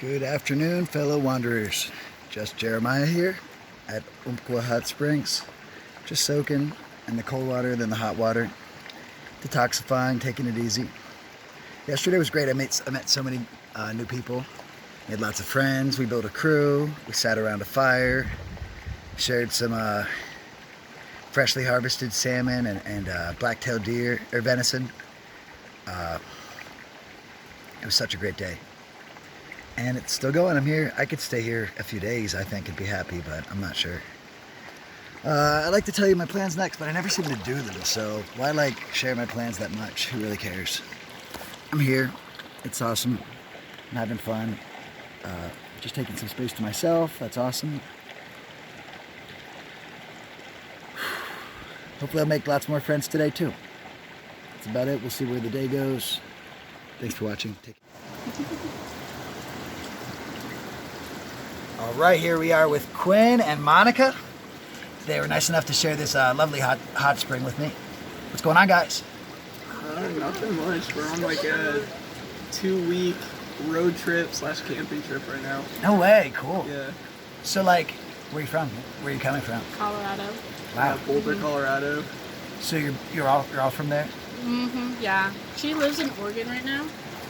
Good afternoon, fellow wanderers. Just Jeremiah here at Umpqua Hot Springs. Just soaking in the cold water, then the hot water. Detoxifying, taking it easy. Yesterday was great. I met so many new people. Made lots of friends. We built a crew. We sat around a fire. Shared some freshly harvested salmon and black-tailed deer, or venison. It was such a great day. And it's still going. I'm here. I could stay here a few days, I think, and be happy, but I'm not sure. I'd like to tell you my plans next, but I never seem to do them, so why share my plans that much? Who really cares? I'm here. It's awesome. I'm having fun. Just taking some space to myself. That's awesome. Hopefully I'll make lots more friends today, too. That's about it. We'll see where the day goes. Thanks for watching. Take care. All right, here we are with Quinn and Monica. They were nice enough to share this lovely hot spring with me. What's going on, guys? Nothing much. We're on like a 2-week road trip / camping trip right now. No way, cool. Yeah. So where are you from? Where are you coming from? Colorado. Wow. Boulder, Colorado. So you're all from there? Yeah. She lives in Oregon right now,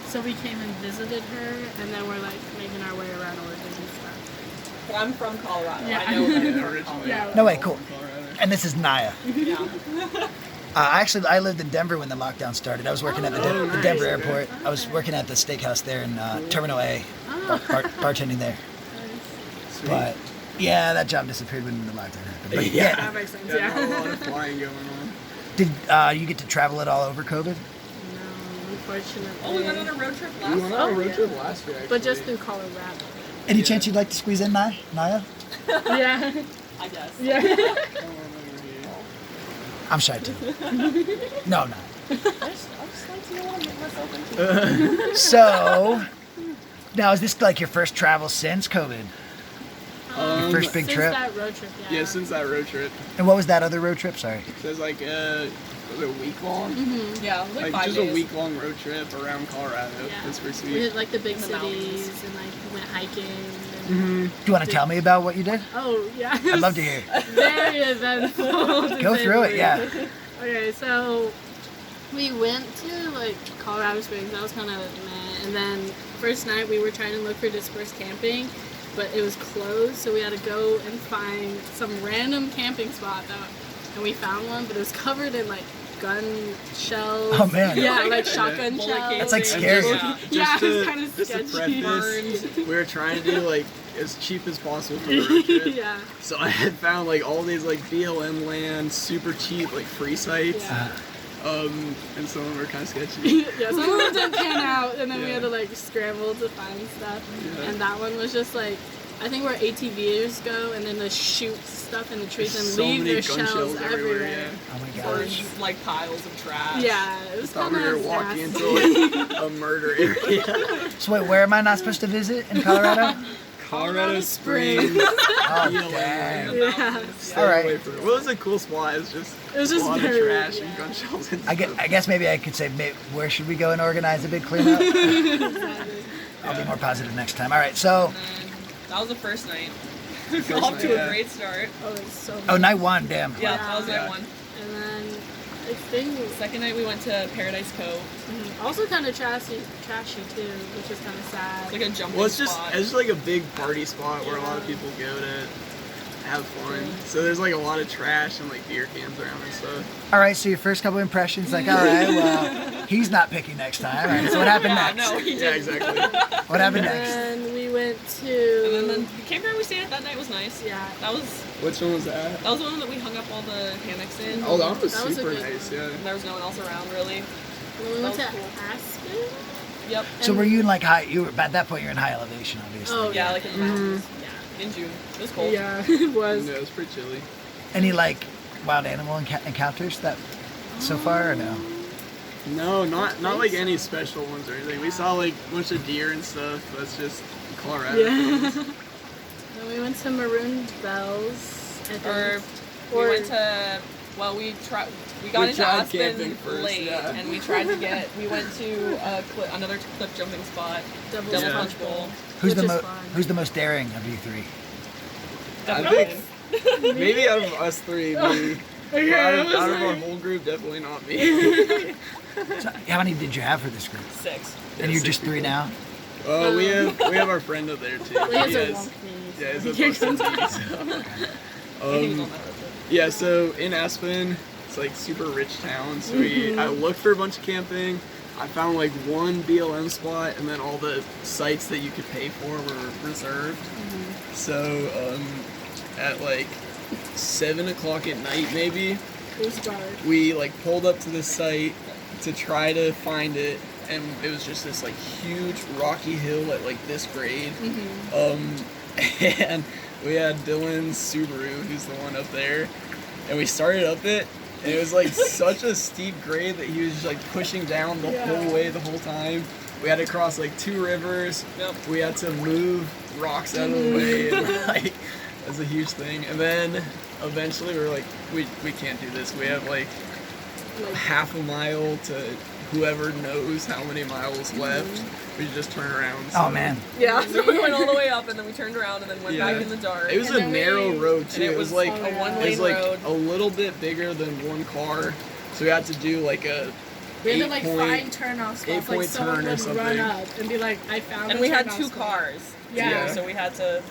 so we came and visited her, and then we're making our way around Oregon and stuff. I'm from Colorado. Yeah. I know that. Yeah, originally. Yeah. No way, cool. Colorado. And this is Naya. Yeah. I lived in Denver when the lockdown started. I was working at the nice. Denver airport. I was working at the steakhouse there in Terminal A, bartending there. Sweet. But yeah, that job disappeared when the lockdown happened. But Yeah. That makes sense, Got a lot yeah. of flying going on. Did you get to travel at all over COVID? No, unfortunately. Oh, we went on a road trip We last went on a road yeah. trip last year, actually. But just through Colorado. Any Yeah. chance you'd like to squeeze in, Naya? Yeah. I guess. Yeah. Come on over here. I'm shy too. No, I'm not. I just like to get myself into. So, now is this your first travel since COVID? Your first big Since trip? that road trip, yeah. Yeah, since that road trip. And what was that other road trip? Sorry. So it's was it a week long? Yeah, it was like 5 just days. a week long road trip around Colorado. Yeah. That's pretty We sweet. hit the big In the cities mountains. and we went hiking. And, Do you want to tell me about what you did? Oh, yeah. I'd love to hear. Very eventful. to Go say through the it, yeah. least. Okay, so we went to Colorado Springs. That was kind of meh. And then first night we were trying to look for dispersed camping, but it was closed, so we had to go and find some random camping spot. And we found one, but it was covered in gun shells. Oh, man. Yeah, shotgun Bullet shells. That's scary. Yeah. Yeah, it was kind of just to sketchy. preface, we were trying to do as cheap as possible for the road trip. Yeah. So I had found all these BLM land, super cheap free sites. Yeah. And some of them were kind of sketchy. Yeah, some of them didn't pan out, and then we Yeah. had to scramble to find stuff. Yeah. And that one was just I think where ATVers go, and then they shoot stuff in the trees and So leave many their gun shells everywhere. Yeah. Oh my Or gosh. just, piles of trash. Yeah, it was Thought kind we were of walking nasty. into a murder area. So wait, where am I not supposed to visit in Colorado? Colorado Springs. Oh, BLM damn. land. Yeah, Stay All right. away from it. Well, it was a cool spot. It was just just a lot of very- trash and yeah. gun shells. And I guess maybe I could say, where should we go and organize a big cleanup? I'll be more positive next time. All right, so, That was the first night. First Off night, to yeah. a great start. oh, it's so. night one, damn. Yeah, that was Yeah. night one. And then it's been Second night we went to Paradise Cove. also kind of trashy too, which is kind of sad. It's like a jumping Well, it's just spot. a big party spot where a lot of people go to have fun. So there's a lot of trash and beer cans around and stuff. All right, so your first couple impressions, all right, well, he's not picky next time. All right, so what happened yeah, next? no, he Yeah, did. exactly. What happened And next? then we went to. And then the campground we stayed at that night was nice. Yeah. That was Which one was that? the one that we hung up all the hammocks in. Oh, that was That was a super good nice. Yeah. And there was no one else around really. And then we went to That was cool. Aspen. Yep. So were you in high, at that point you're in high elevation, obviously. Oh, Yeah, like in the mountains. Yeah. In June. It was cold. Yeah, it was. Yeah, it was pretty chilly. Any wild animal encounters that so far or no? No, not any special ones or anything. We saw a bunch of deer and stuff. That's just Colorado. Yeah. Then we went to Maroon Bells. I think. We went to Well, we got We into tried Aspen camping first, late, yeah. and we tried to we went to another cliff jumping spot, Double Double Yeah. Punch Bowl. Who's Which the is fun. Who's the most daring of you three? I Definitely. think maybe out of us three, me. Okay, out I of was our like- whole group, definitely not me. So, how many did you have for this group? 6. And you're 6 just 3 people. now? Oh, we have our friend up there too. Well, he has He a has- wonk knee, Yeah, so he's he a can't busted come knee, down. so. He was on that road trip. Yeah, so in Aspen, it's like super rich town. So I looked for a bunch of camping. I found like one BLM spot, and then all the sites that you could pay for were reserved. So at like 7 o'clock at night, maybe, It was dark. we like pulled up to the site to try to find it, and it was just this like huge rocky hill at like this grade. And we had Dylan's Subaru, who's the one up there, and we started up it, and it was like such a steep grade that he was just like pushing down the whole way the whole time. We had to cross like 2 rivers. Yep. We had to move rocks out of the way, and like that was a huge thing. And then eventually we were like, we can't do this. We have like half a mile to whoever knows how many miles left. We just turn around. Oh so- man. Yeah, so we went all the way up, and then we turned around, and then went Yeah. back in the dark. It was And a then narrow we- road too. and It was like a it one-lane was like road. a little bit bigger than one car, so we had to do like a We had to like 8-point find turnoff spots, 8-point like someone turn or would something. run up and be like, I found And a we had turnoff 2 spot. cars. Yeah. too, so we had to.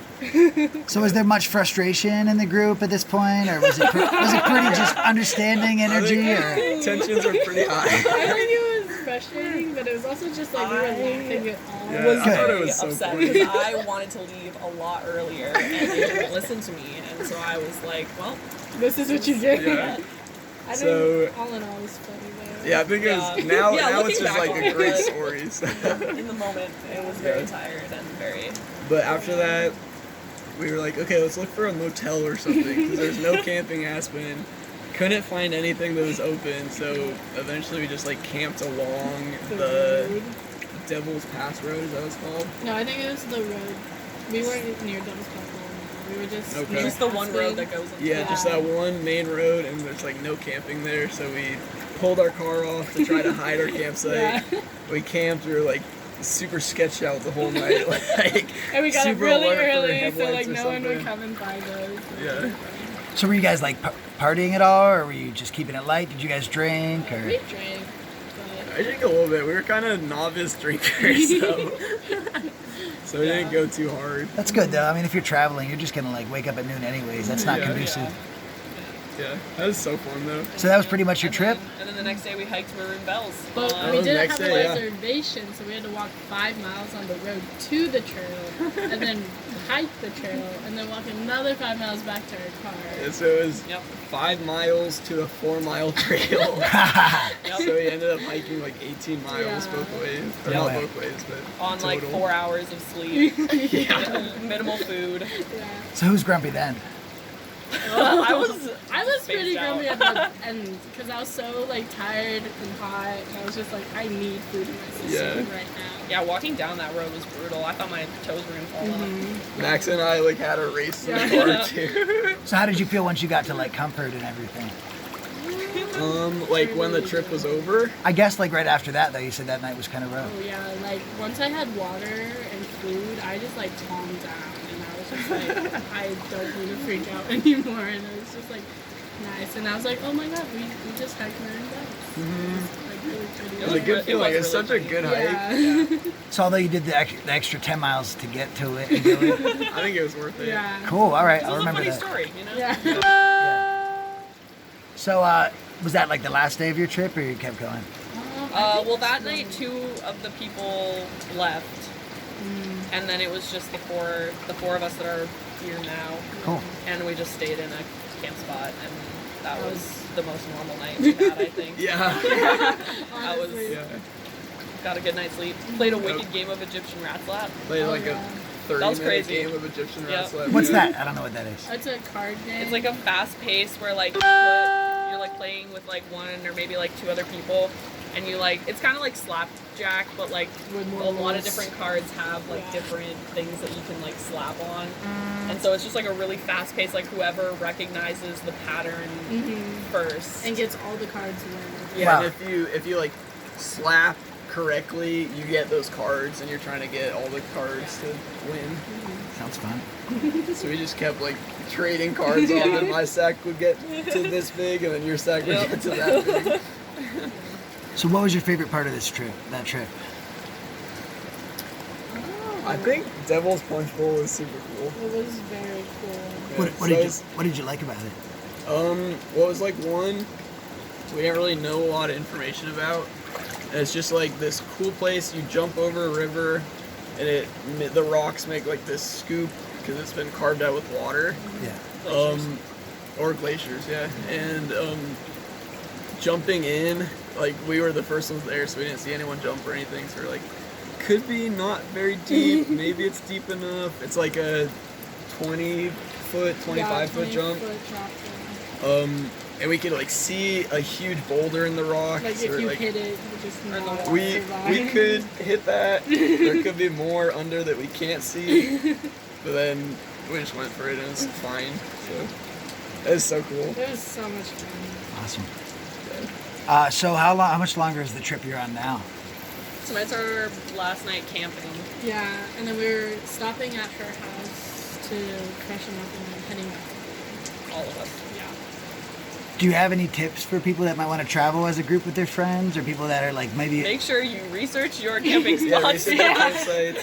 So was there much frustration in the group at this point, or was it pretty just understanding energy? Or tensions are pretty high. I think it was frustrating, but it was also just like we were laughing it all. Yeah, Was I thought very it was so upset funny. because I wanted to leave a lot earlier, and they didn't listen to me, and so I was like, well, This is what you get. Yeah. I think So- all in all, it was funny though. Yeah, I think it Yeah. was now. Yeah, now it's looking just back like on a it, great but- story. So. in the moment, it was very tired and very. But after that, we were like, okay, let's look for a motel or something because there's no camping Aspen. Couldn't find anything that was open, so eventually we just like camped along the road. Devil's Pass Road. Is that what it's called? No, I think it was the road. We weren't near Devil's Pass Mall. We were just Okay. near Just the one Aspen. road that goes into Yeah, just that one main road, and there's like no camping there, so we pulled our car off to try to hide our campsite. Yeah. We camped. We were like super sketched out the whole night, like And we got up super really alert for early, so headlights like or no one would something. come and find us. Yeah. so were you guys like partying at all, or were you just keeping it light? Did you guys drink, or? We drank, but I drank a little bit. We were kind of novice drinkers, so we didn't go too hard. That's good though. I mean, if you're traveling, you're just gonna like wake up at noon anyways. That's not Yeah. conducive. Yeah, that was so fun though. So that was pretty much your trip. And then the next day we hiked Maroon Bells. But Oh, we didn't next have day, a yeah. reservation, so we had to walk 5 miles on the road to the trail, and then hike the trail, and then walk another 5 miles back to our car. And so it was Yep. 5 miles to a 4-mile trail. Yep. So we ended up hiking like 18 miles Yeah. both ways. Or No not way. both ways, but On like total. 4 hours of sleep, Yeah. minimal food. Yeah. So who's grumpy then? I was. I was pretty spaced out. grumpy at the end because I was so like tired and hot, and I was just like, I need food in my system right now. Yeah, walking down that road was brutal. I thought my toes were gonna fall off. Max and I like had a race in the Yeah. car too. So how did you feel once you got to like Comfort and everything? Like when the trip was over. I guess like right after that though, you said that night was kind of rough. Oh yeah, like once I had water and food, I just like calmed down, and I was just like, I don't need to freak out anymore, and it was just like nice, and I was like, oh my god, we just hiked Maroon Bells. Like really pretty. It was a good feeling. It's such a good hike. Yeah. So although you did the extra 10 miles to get to it, and do it. I think it was worth it. Yeah. Cool. All right, It I'll was a remember funny that. story, you know. Yeah. So was that like the last day of your trip, or you kept going? Well, that night 2 of the people left, and then it was just the four of us that are here now, Cool. and we just stayed in a camp spot, and that was the most normal night we had, I think. Yeah. That was Honestly. Yeah. got a good night's sleep. Played a wicked game of Egyptian rat slap. Played Oh, like yeah. a That was 30-minute crazy. game of Egyptian Yep. wrestling. What's that? I don't know what that is. It's a card game. It's like a fast pace where like you're like playing with like one or maybe like two other people, and you like it's kind of like slapjack, but like With more a lot of rules. different cards have like Yeah. different things that you can like slap on, and so it's just like a really fast paced, like whoever recognizes the pattern first. And gets all the cards win. Yeah, Wow. and if you like slap correctly, you get those cards, and you're trying to get all the cards to win. Sounds fun. So we just kept like trading cards on, and my sack would get to this big, and then your sack would get to that big. So what was your favorite part of this trip? That trip? I think Devil's Punch Bowl was super cool. It was very cool. What did you like about it? What was like one we didn't really know a lot of information about. And it's just like this cool place. You jump over a river, and the rocks make like this scoop because it's been carved out with water. Yeah. Or glaciers, yeah. And jumping in, like we were the first ones there, so we didn't see anyone jump or anything. So we're like, could be not very deep. Maybe it's deep enough. It's like a 20-foot, 25-foot jump. And we could like see a huge boulder in the rocks. Like if or, you like, hit it, you just not we could hit that. There could be more under that we can't see. But then we just went for it, and it's fine. So it was so cool. It was so much fun. Awesome. So how much longer is the trip you're on now? So it's our last night camping. Yeah, and then we were stopping at her house to freshen up and then heading back. All of us. Yeah. Do you have any tips for people that might want to travel as a group with their friends, or people that are like maybe? Make sure you research your camping Yeah, spots. research the campsites.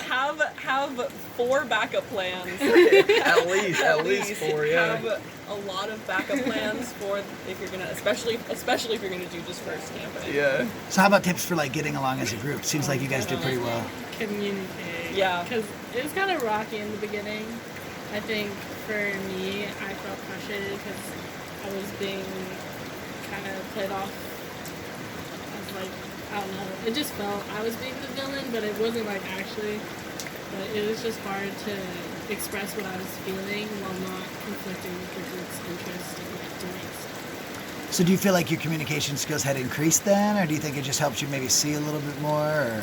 Have 4 backup plans. At least 4, yeah. Have a lot of backup plans for if you're gonna, especially if you're gonna do just first camping. Yeah. So how about tips for like getting along as a group? Seems like you guys did pretty well. Communicate. Yeah. Because it was kind of rocky in the beginning. I think for me, I felt frustrated because I was being kind of played off as like, I don't know. It just felt I was being the villain, but it wasn't like actually. But it was just hard to express what I was feeling while not conflicting with the group's interest in like doing stuff. So do you feel like your communication skills had increased then, or do you think it just helps you maybe see a little bit more? Or?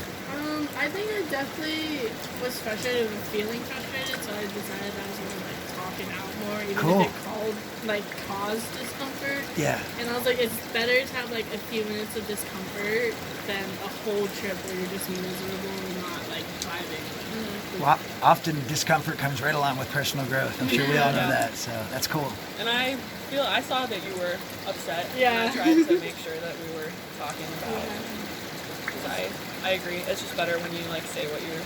I think I definitely was frustrated and feeling frustrated, so I decided I was gonna like talk it out more, even Cool. if it caused discomfort. Yeah. And I was like, it's better to have like a few minutes of discomfort than a whole trip where you're just miserable and not like thriving. Well, often discomfort comes right along with personal growth. I'm sure we all know that, so that's cool. And I saw that you were upset. Yeah. And I tried to make sure that we were talking about it. Because I agree. It's just better when you like say what you're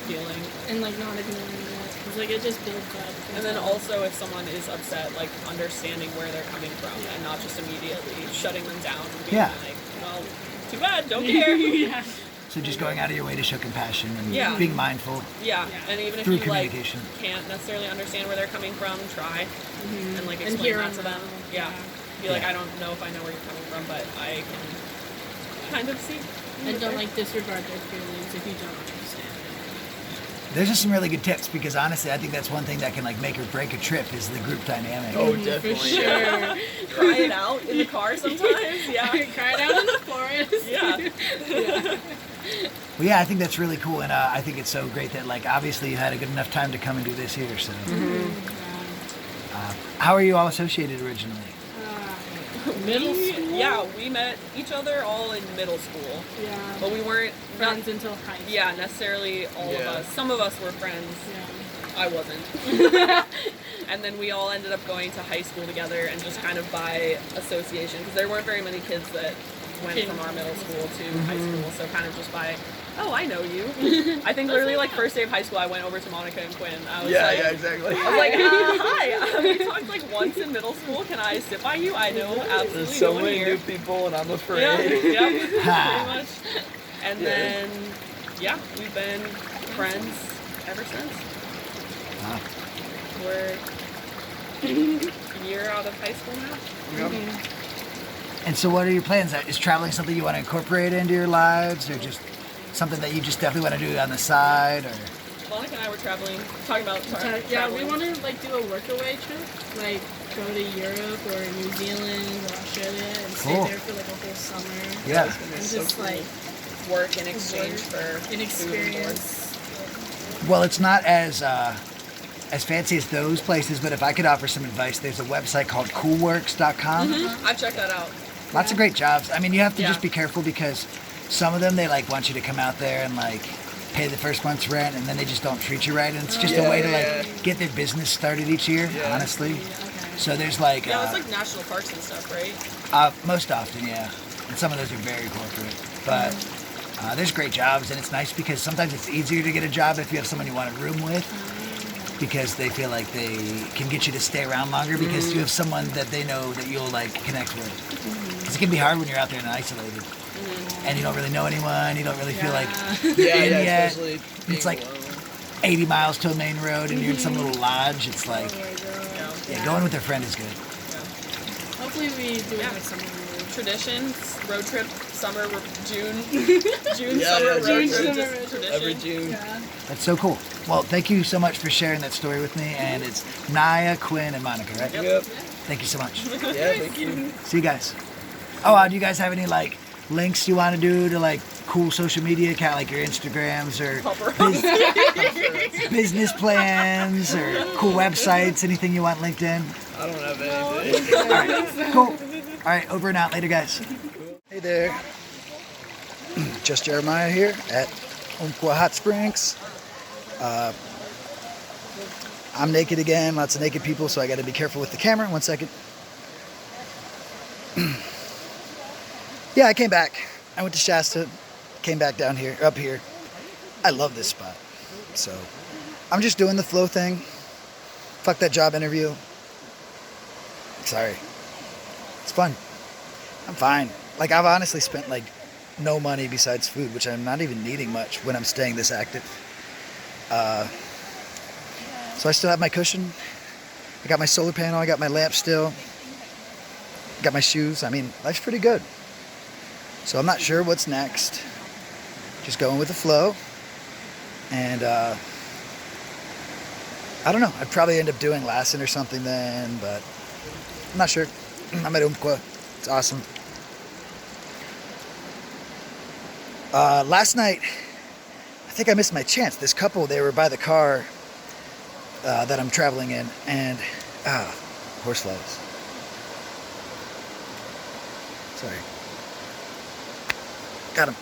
feeling. And like not ignoring it, because like it just builds up. And then also if someone is upset, like understanding where they're coming from and not just immediately shutting them down and being like, well, too bad, don't care. Yeah. So just going out of your way to show compassion and Yeah. being mindful. Yeah. And even if Through you like communication. can't necessarily understand where they're coming from, try and like And explain hear that to them them. out. Yeah. Yeah. Be like, Yeah. I don't know if I know where you're coming from, but I can kind of see. And don't like disregard their feelings if you don't understand. There's just some really good tips because honestly, I think that's one thing that can like make or break a trip is the group dynamic. Oh, For definitely. sure. Try it out in the car sometimes. Yeah. Cry it out in the forest. Yeah. Well, yeah, I think that's really cool, and I think it's so great that like obviously you had a good enough time to come and do this here. So, how are you all associated originally? Middle school? Yeah, we met each other all in middle school. Yeah. But we weren't Friends until high school. Yeah, necessarily all of Yeah. us. Some of us were friends. Yeah. I wasn't. And then we all ended up going to high school together and just kind of by association, because there weren't very many kids that went from our middle school to high school, so kind of just by, oh, I know you. I think literally like first day of high school, I went over to Monica and Quinn. I was like, Exactly. I was like, hi. We talked like once in middle school. Can I sit by you? I know absolutely There's so no one many here. new people, and I'm afraid. Yeah, pretty much. And Yeah. then, we've been friends ever since. Wow. We're a year out of high school now. Yep. And so, what are your plans? Is traveling something you want to incorporate into your lives, or just something that you just definitely want to do on the side? Or Monica and I were traveling, talking about Yeah, traveling. we want to like do a workaway trip, like go to Europe or New Zealand or Australia and Cool. stay there for like a whole summer. Yeah. And just like work in exchange for an food and experience. Well, it's not as fancy as those places, but if I could offer some advice, there's a website called coolworks.com. I've checked that out. Lots of great jobs. I mean, you have to Yeah. just be careful because some of them, they like want you to come out there and like pay the first month's rent, and then they just don't treat you right. And it's just a way to like get their business started each year, honestly. So there's like, Yeah, it's like national parks and stuff, right? most often, yeah. And some of those are very corporate. But there's great jobs, and it's nice because sometimes it's easier to get a job if you have someone you want to room with, because they feel like they can get you to stay around longer because you have someone that they know that you'll like connect with. Because it can be hard when you're out there and isolated. And you don't really know anyone, you don't really feel like Yeah, in yeah, yet. especially It's being like alone. 80 miles to a main road and you're in some little lodge. It's like, yeah, going with a friend is good. Hopefully we do it next summer. Traditions, road trip, summer, June, June, Yeah, summer, yeah, road June, trip, summer just road trip. tradition. Every June. Yeah. That's so cool. Well, thank you so much for sharing that story with me. And it's Naya, Quinn, and Monica, right? Yep. Thank you so much. Yeah, thank you. See you guys. Oh, do you guys have any like links you want to do to like cool social media account, like your Instagrams or business plans or cool websites? Anything you want linked in? I don't have anything. All right, cool. All right, over and out. Later, guys. Hey there. Just Jeremiah here at Umpqua Hot Springs. I'm naked again. Lots of naked people, so I got to be careful with the camera. 1 second. Yeah, I came back. I went to Shasta, came back down here, up here. I love this spot. So I'm just doing the flow thing. Fuck that job interview. Sorry. It's fun. I'm fine. Like, I've honestly spent like no money besides food, which I'm not even needing much when I'm staying this active. So I still have my cushion. I got my solar panel. I got my lamp still. Got my shoes. I mean, life's pretty good. So I'm not sure what's next. Just going with the flow. And I don't know. I'd probably end up doing Lassen or something then, but I'm not sure. I'm at Umpqua. It's awesome. Last night, I think I missed my chance. This couple, they were by the car that I'm traveling in, and horseflies. Sorry. Got him.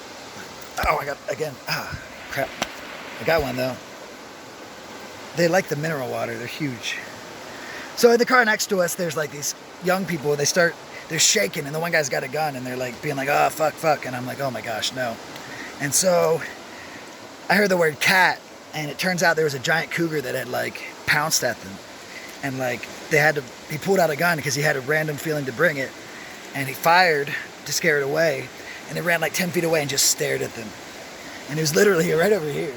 Oh, I got again. Crap. I got one though. They like the mineral water. They're huge. So in the car next to us, there's like these young people. They're shaking, and the one guy's got a gun, and they're like being like, "Oh, fuck," and I'm like, "Oh my gosh, no." And so I heard the word cat, and it turns out there was a giant cougar that had like pounced at them, and like he pulled out a gun because he had a random feeling to bring it, and he fired to scare it away, and it ran like 10 feet away and just stared at them, and it was literally right over here.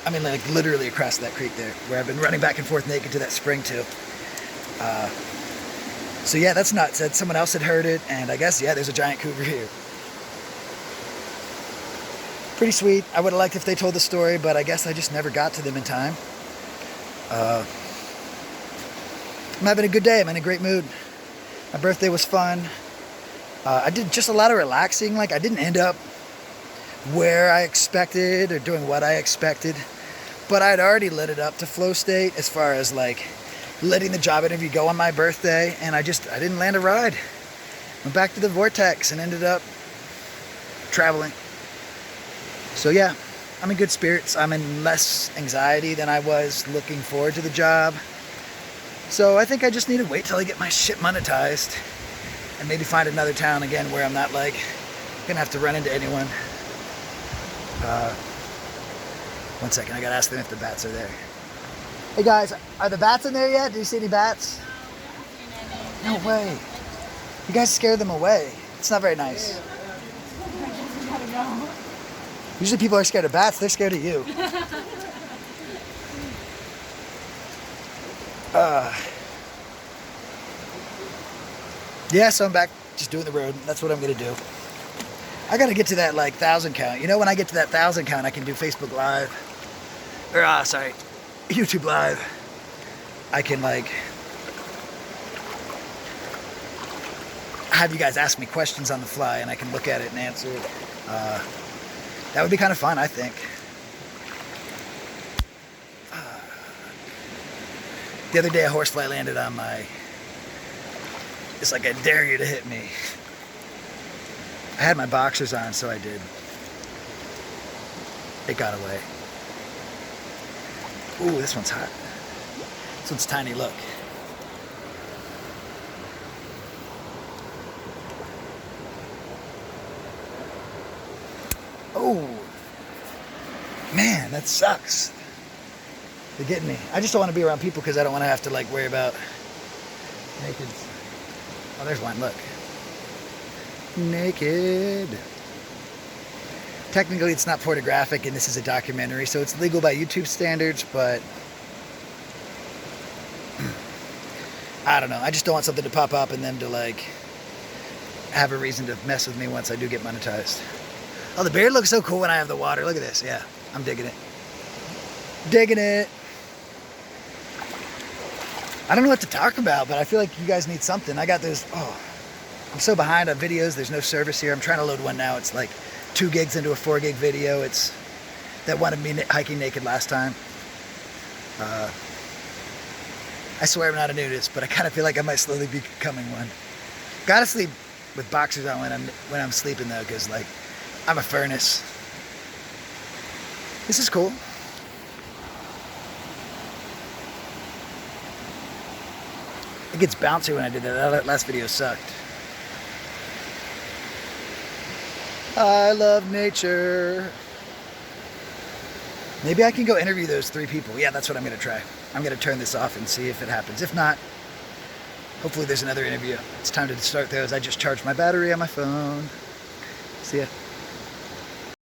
I mean, like literally across that creek there, where I've been running back and forth naked to that spring too. So yeah, that's nuts. Someone else had heard it, and I guess, yeah, there's a giant cougar here. Pretty sweet. I would have liked if they told the story, but I guess I just never got to them in time. I'm having a good day. I'm in a great mood. My birthday was fun. I did just a lot of relaxing. Like, I didn't end up where I expected or doing what I expected, but I'd already lit it up to flow state as far as like letting the job interview go on my birthday, and I didn't land a ride. Went back to the vortex and ended up traveling. So yeah, I'm in good spirits. I'm in less anxiety than I was looking forward to the job. So I think I just need to wait till I get my shit monetized and maybe find another town again where I'm not like gonna have to run into anyone. 1 second, I gotta ask them if the bats are there. Hey guys, are the bats in there yet? Do you see any bats? No way. You guys scare them away. It's not very nice. Usually people are scared of bats, they're scared of you. Yeah, so I'm back just doing the road. That's what I'm gonna do. I gotta get to that like 1,000 count. You know, when I get to that 1,000 count, I can do Facebook Live. or sorry, YouTube Live, I can like have you guys ask me questions on the fly and I can look at it and answer it. That would be kind of fun, I think. The other day a horsefly landed on my, it's like I dare you to hit me. I had my boxers on, so I did. It got away. Ooh, this one's hot. This one's tiny, look. Oh, man, that sucks. They're getting me. I just don't want to be around people because I don't want to have to like worry about naked. Oh, there's one, look. Naked. Technically, it's not pornographic, and this is a documentary, so it's legal by YouTube standards, but I don't know. I just don't want something to pop up and them to like have a reason to mess with me once I do get monetized. Oh, the beard looks so cool when I have the water. Look at this. Yeah, I'm digging it. Digging it. I don't know what to talk about, but I feel like you guys need something. I got those. Oh, I'm so behind on videos. There's no service here. I'm trying to load one now. It's like 2 gigs into a 4 gig video. It's that one of me hiking naked last time. I swear I'm not a nudist, but I kind of feel like I might slowly be becoming one. Gotta sleep with boxers on when I'm sleeping though, because like I'm a furnace. This is cool. It gets bouncy when I did that. That last video sucked. I love nature. Maybe I can go interview those 3 people. Yeah, that's what I'm going to try. I'm going to turn this off and see if it happens. If not, hopefully there's another interview. It's time to start those. I just charged my battery on my phone. See ya.